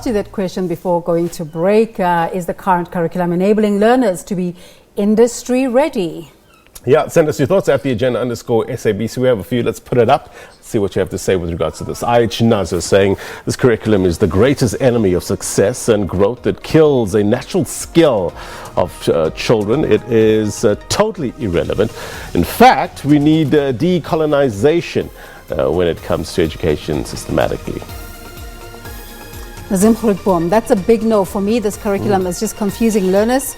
asked you that question before going to break. Is the current curriculum enabling learners to be industry ready? Yeah, send us your thoughts at the agenda _SABC. We have a few. Let's put it up. See what you have to say with regards to this. IH Nazo saying this curriculum is the greatest enemy of success and growth. It kills a natural skill of children. It is totally irrelevant. In fact, we need decolonization when it comes to education systematically. That's a big no for me. This curriculum is just confusing learners,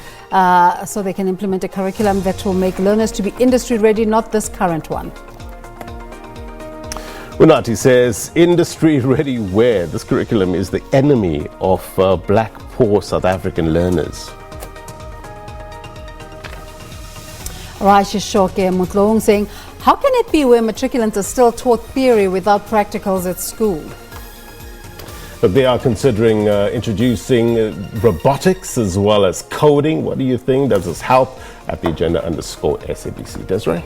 so they can implement a curriculum that will make learners to be industry ready, not this current one. Unati says, industry ready where? This curriculum is the enemy of black, poor South African learners. Raisha Shoke Mutloong saying, how can it be where matriculants are still taught theory without practicals at school? But they are considering introducing robotics as well as coding. What do you think? Does this help? At the agenda _SABC. Desiree?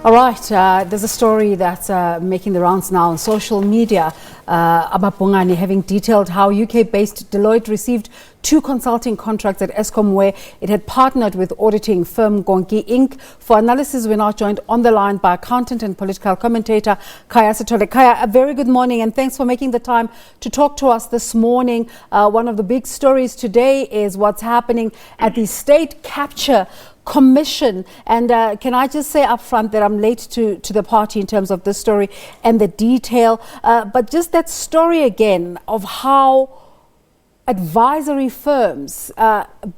All right, there's a story that's making the rounds now on social media. AmaBhungane having detailed how UK-based Deloitte received 2 consulting contracts at Eskom where it had partnered with auditing firm Nkonki Inc. For analysis, we're now joined on the line by accountant and political commentator Khaya Sithole. Khaya, a very good morning and thanks for making the time to talk to us this morning. One of the big stories today is what's happening at the State Capture Commission, and can I just say up front that I'm late to the party in terms of this story and the detail, but just that story again of how advisory firms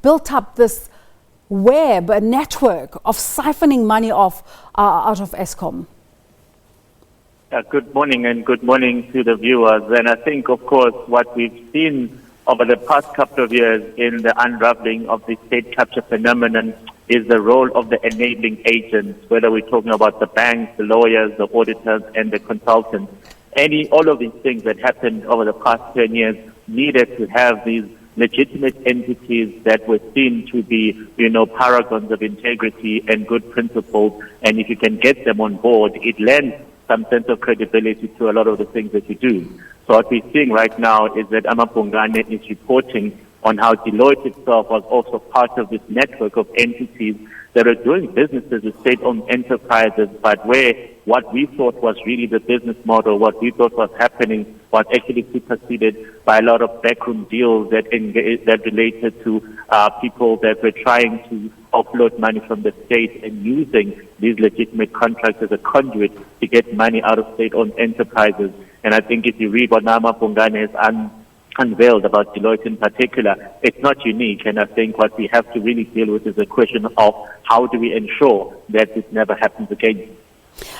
built up this web, a network of siphoning money off out of Eskom. Good morning and good morning to the viewers. And I think, of course, what we've seen over the past couple of years in the unraveling of the state capture phenomenon is the role of the enabling agents, whether we're talking about the banks, the lawyers, the auditors, and the consultants. All of these things that happened over the past 10 years needed to have these legitimate entities that were seen to be, paragons of integrity and good principles. And if you can get them on board, it lends some sense of credibility to a lot of the things that you do. So what we're seeing right now is that AmaBhungane is reporting on how Deloitte itself was also part of this network of entities that are doing businesses with state-owned enterprises, but where what we thought was really the business model, what we thought was happening, was actually superseded by a lot of backroom deals that related to people that were trying to offload money from the state and using these legitimate contracts as a conduit to get money out of state-owned enterprises. And I think if you read what AmaBhungane has unveiled about Deloitte in particular, it's not unique, and I think what we have to really deal with is a question of how do we ensure that this never happens again.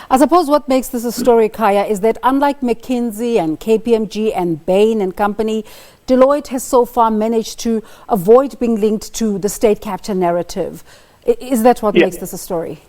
I suppose what makes this a story, Khaya, is that unlike McKinsey and KPMG and Bain and company, Deloitte has so far managed to avoid being linked to the state capture narrative. Is that what makes this a story?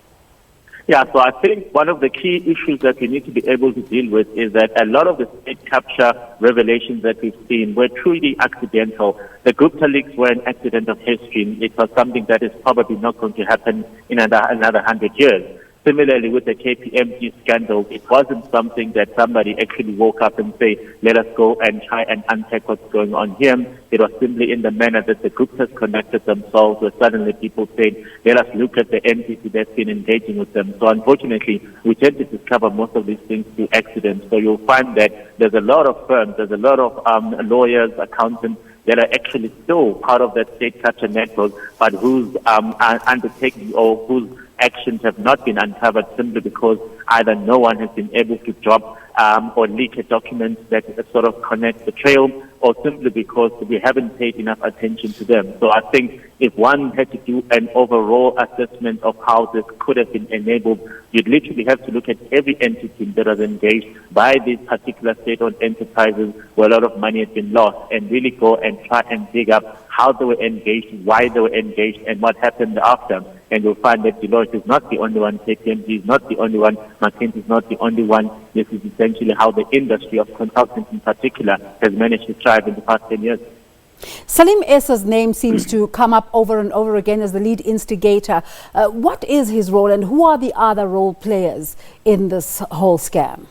Yeah, so I think one of the key issues that we need to be able to deal with is that a lot of the state capture revelations that we've seen were truly accidental. The Gupta leaks were an accident of history. It was something that is probably not going to happen in another 100 years. Similarly, with the KPMG scandal, it wasn't something that somebody actually woke up and say, let us go and try and unpack what's going on here. It was simply in the manner that the Guptas connected themselves, where suddenly people said, let us look at the entity that's been engaging with them. So unfortunately, we tend to discover most of these things through accidents. So you'll find that there's a lot of firms, there's a lot of lawyers, accountants, that are actually still part of that state capture network, but whose undertaking or whose actions have not been uncovered simply because either no one has been able to drop or leak a document that sort of connects the trail, or simply because we haven't paid enough attention to them. So I think if one had to do an overall assessment of how this could have been enabled, you'd literally have to look at every entity that was engaged by these particular state-owned enterprises where a lot of money has been lost, and really go and try and dig up how they were engaged, why they were engaged, and what happened after. And you'll find that Deloitte is not the only one, KPMG is not the only one, McKinsey is not the only one. This is essentially how the industry of consultants in particular has managed to thrive in the past 10 years. Salim Esa's name seems to come up over and over again as the lead instigator. What is his role and who are the other role players in this whole scam?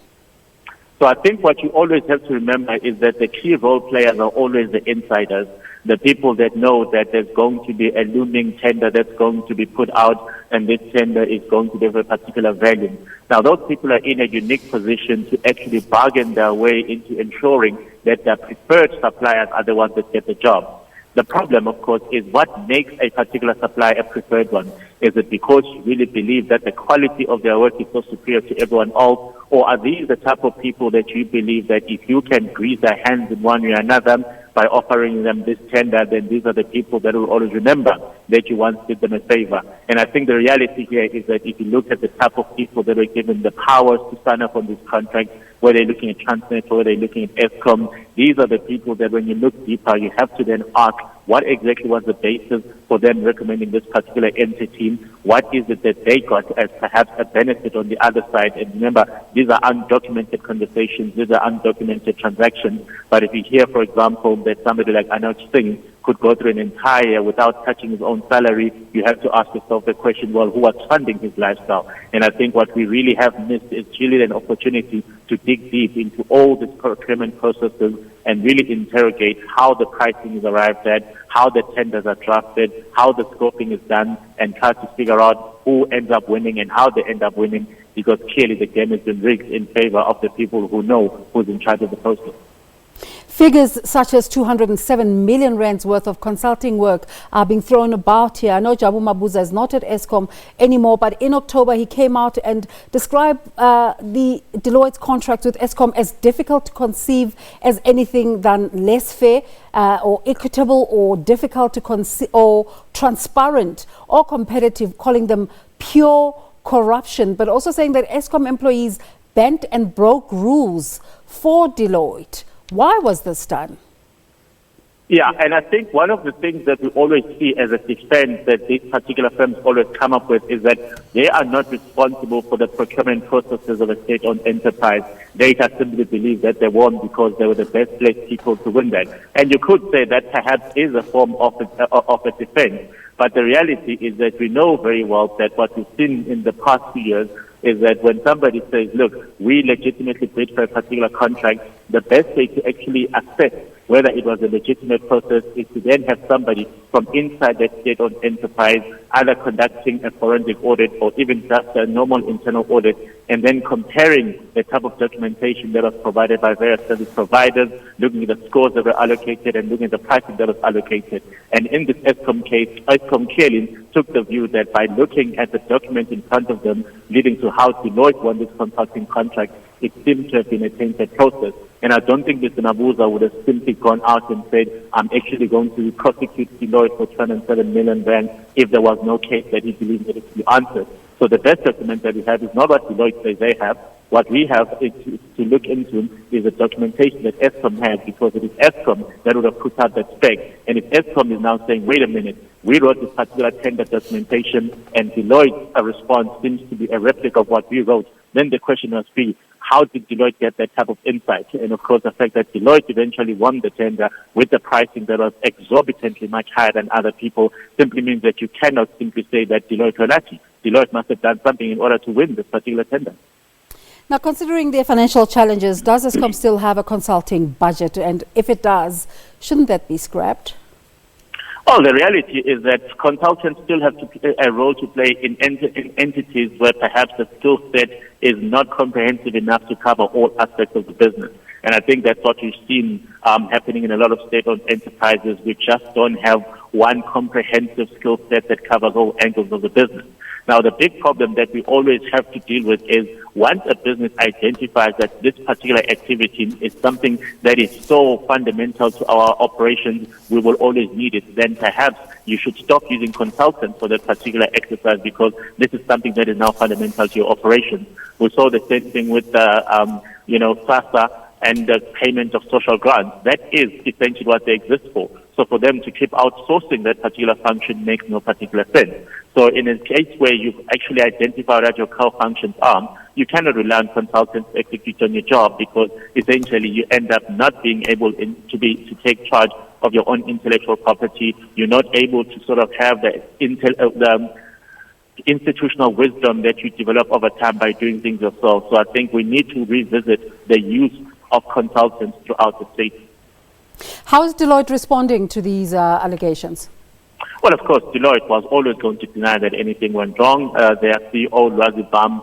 So I think what you always have to remember is that the key role players are always the insiders, the people that know that there's going to be a looming tender that's going to be put out, and this tender is going to be of a particular value. Now, those people are in a unique position to actually bargain their way into ensuring that their preferred suppliers are the ones that get the job. The problem, of course, is what makes a particular supplier a preferred one. Is it because you really believe that the quality of their work is so superior to everyone else? Or are these the type of people that you believe that if you can grease their hands in one way or another by offering them this tender, then these are the people that will always remember that you once did them a favor? And I think the reality here is that if you look at the type of people that were given the powers to sign up on this contract, whether they're looking at Transnet or whether they're looking at Eskom, these are the people that when you look deeper, you have to then ask what exactly was the basis for them recommending this particular entity? What is it that they got as perhaps a benefit on the other side? And remember, these are undocumented conversations, these are undocumented transactions. But if you hear, for example, that somebody like Nkonki Inc could go through an entire year without touching his own salary, you have to ask yourself the question, well, who was funding his lifestyle? And I think what we really have missed is really an opportunity to dig deep into all these procurement processes and really interrogate how the pricing is arrived at, how the tenders are drafted, how the scoping is done, and try to figure out who ends up winning and how they end up winning, because clearly the game has been rigged in favor of the people who know who's in charge of the process. Figures such as 207 million rands worth of consulting work are being thrown about here. I know Jabu Mabuza is not at Eskom anymore, but in October he came out and described the Deloitte's contract with Eskom as difficult to conceive as anything than less fair or equitable or difficult to conceive or transparent or competitive, calling them pure corruption, but also saying that Eskom employees bent and broke rules for Deloitte. Why was this done? Yeah, and I think one of the things that we always see as a defense that these particular firms always come up with is that they are not responsible for the procurement processes of a state-owned enterprise. They just simply believe that they won because they were the best placed people to win that. And you could say that perhaps is a form of a defense. But the reality is that we know very well that what we've seen in the past few years is that when somebody says, look, we legitimately bid for a particular contract, the best way to actually assess whether it was a legitimate process is to then have somebody from inside that state-owned enterprise either conducting a forensic audit or even just a normal internal audit, and then comparing the type of documentation that was provided by various service providers, looking at the scores that were allocated and looking at the pricing that was allocated. And in this Eskom case, Eskom clearly took the view that by looking at the document in front of them, leading to how Deloitte won this consulting contract, it seemed to have been a tainted process. And I don't think Mr. Mabuza would have simply gone out and said, I'm actually going to prosecute Deloitte for 207 million rand if there was no case that he believed needed to be answered. So the best document that we have is not what Deloitte says they have. What we have is to look into is the documentation that Eskom has, because it is Eskom that would have put out that spec. And if Eskom is now saying, wait a minute, we wrote this particular tender documentation and Deloitte's response seems to be a replica of what we wrote, then the question must be, how did Deloitte get that type of insight? And of course, the fact that Deloitte eventually won the tender with the pricing that was exorbitantly much higher than other people simply means that you cannot simply say that Deloitte were lucky. Deloitte must have done something in order to win this particular tender. Now, considering their financial challenges, does Eskom still have a consulting budget? And if it does, shouldn't that be scrapped? Well, the reality is that consultants still have to play a role to play in entities where perhaps the skill set is not comprehensive enough to cover all aspects of the business. And I think that's what we've seen happening in a lot of state-owned enterprises. We just don't have one comprehensive skill set that covers all angles of the business. Now, the big problem that we always have to deal with is once a business identifies that this particular activity is something that is so fundamental to our operations, we will always need it. Then perhaps you should stop using consultants for that particular exercise because this is something that is now fundamental to your operations. We saw the same thing with SASA and the payment of social grants. That is essentially what they exist for. So for them to keep outsourcing that particular function makes no particular sense. So in a case where you've actually identified what your core functions are, you cannot rely on consultants to execute on your job because essentially you end up not being able to take charge of your own intellectual property. You're not able to sort of have the institutional wisdom that you develop over time by doing things yourself. So I think we need to revisit the use of consultants throughout the state. How is Deloitte responding to these allegations? Well, of course, Deloitte was always going to deny that anything went wrong. Their CEO, Lwazibam,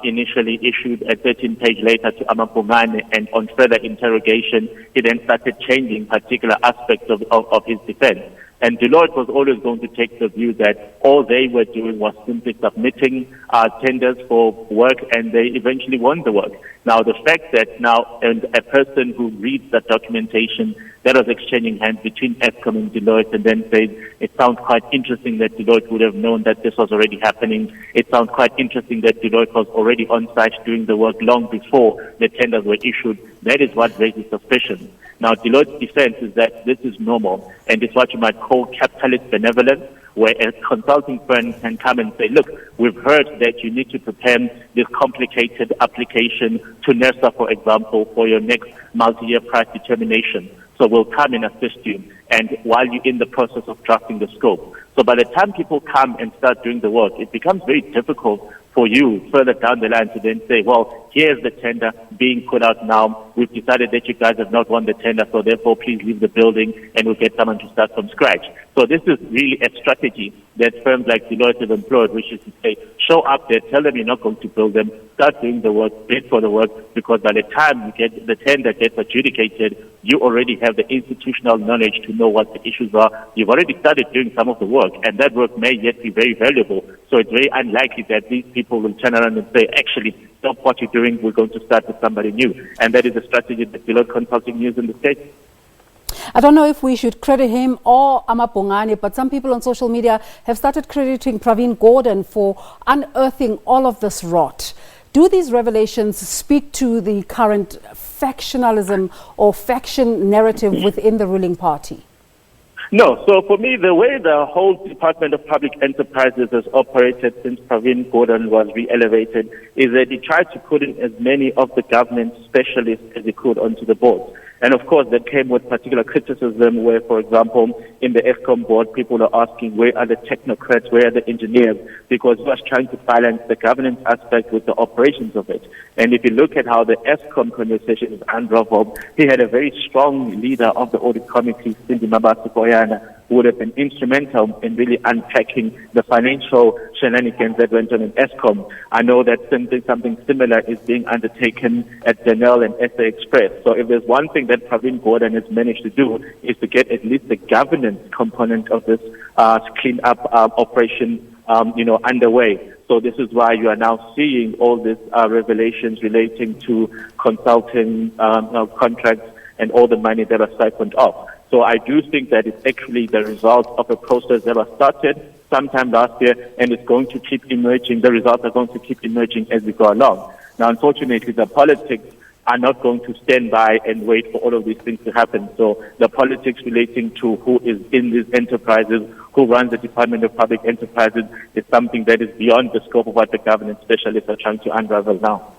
initially issued a 13-page letter to AmaBhungane, and on further interrogation, he then started changing particular aspects of his defense. And Deloitte was always going to take the view that all they were doing was simply submitting tenders for work, and they eventually won the work. Now, the fact that now a person who reads that documentation that was exchanging hands between Eskom and Deloitte and then says, it sounds quite interesting that Deloitte would have known that this was already happening. It sounds quite interesting that Deloitte was already on site doing the work long before the tenders were issued. That is what raises suspicion. Now, Deloitte's defense is that this is normal, and it's what you might call capitalist benevolence, where a consulting firm can come and say, look, we've heard that you need to prepare this complicated application to NERSA, for example, for your next multi-year price determination. So we'll come and assist you, and while you're in the process of drafting the scope. So by the time people come and start doing the work, it becomes very difficult for you further down the line to then say, well, here's the tender being put out now. We've decided that you guys have not won the tender, so therefore please leave the building and we'll get someone to start from scratch. So this is really a strategy that firms like Deloitte have employed, which is to say, show up there, tell them you're not going to build them, start doing the work, bid for the work, because by the time you get the tender gets adjudicated, you already have the institutional knowledge to know what the issues are. You've already started doing some of the work, and that work may yet be very valuable. So it's very unlikely that these people will turn around and say, actually, stop what you're doing, we're going to start with somebody new. And that is a strategy that Deloitte Consulting used in the States. I don't know if we should credit him or AmaBhungane, but some people on social media have started crediting Pravin Gordhan for unearthing all of this rot. Do these revelations speak to the current factionalism or faction narrative within the ruling party? No. So for me, the way the whole Department of Public Enterprises has operated since Pravin Gordhan was re-elevated is that he tried to put in as many of the government specialists as he could onto the board. And of course, that came with particular criticism where, for example, in the Eskom board, people are asking, where are the technocrats, where are the engineers? Because he was trying to balance the governance aspect with the operations of it. And if you look at how the Eskom conversation is unraveled, he had a very strong leader of the audit committee, Cindy Mabasa, who would have been instrumental in really unpacking the financial shenanigans that went on in Eskom. I know that something similar is being undertaken at Denel and SA Express. So if there's one thing that Pravin Gordhan has managed to do is to get at least the governance component of this clean up operation underway. So this is why you are now seeing all these revelations relating to consulting contracts and all the money that was siphoned off. So I do think that it's actually the result of a process that was started sometime last year, and it's going to keep emerging. The results are going to keep emerging as we go along. Now, unfortunately, the politics are not going to stand by and wait for all of these things to happen. So the politics relating to who is in these enterprises, who runs the Department of Public Enterprises, is something that is beyond the scope of what the governance specialists are trying to unravel now.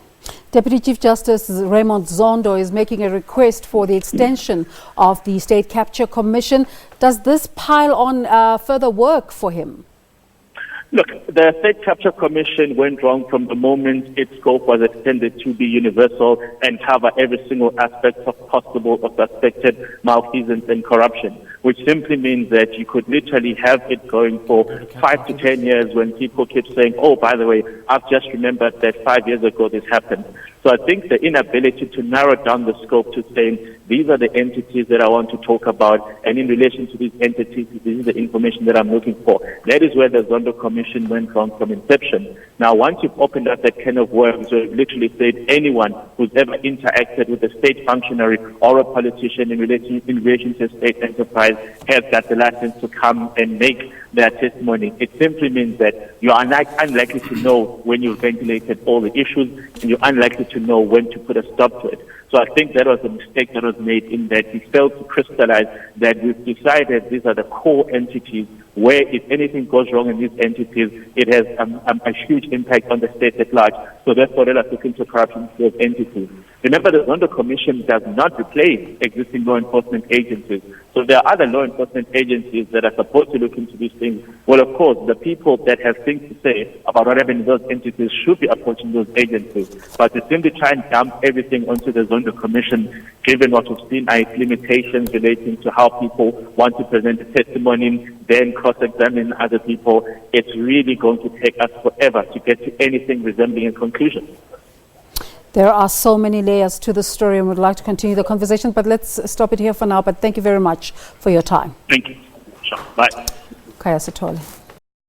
Deputy Chief Justice Raymond Zondo is making a request for the extension of the State Capture Commission. Does this pile on further work for him? Look, the State Capture Commission went wrong from the moment its scope was extended to be universal and cover every single aspect of possible or suspected malfeasance and corruption, which simply means that you could literally have it going for 5 to 10 years when people keep saying, oh, by the way, I've just remembered that 5 years ago this happened. So I think the inability to narrow down the scope to say, these are the entities that I want to talk about, and in relation to these entities, this is the information that I'm looking for. That is where the Zondo Commission went wrong from inception. Now, once you've opened up that can of worms, where you've literally said anyone who's ever interacted with a state functionary or a politician in relation to a state enterprise has got the license to come and make their testimony, it simply means that you are unlikely to know when you've ventilated all the issues, and you're unlikely to know when to put a stop to it. So I think that was a mistake that was made in that we failed to crystallize that we've decided these are the core entities where if anything goes wrong in these entities, it has a huge impact on the state at large. So therefore, let us look into corruption in those entities. Remember, the Zondo Commission does not replace existing law enforcement agencies. So there are other law enforcement agencies that are supposed to look into these things. Well, of course, the people that have things to say about what happened in those entities should be approaching those agencies. But to simply try and dump everything onto the Zondo Commission, given what we've seen are its limitations relating to how people want to present a testimony, then cross-examine other people, it's really going to take us forever to get to anything resembling a conclusion. There are so many layers to the story and we'd like to continue the conversation, but let's stop it here for now. But thank you very much for your time. Thank you. Sure. Bye. Khaya Sithole.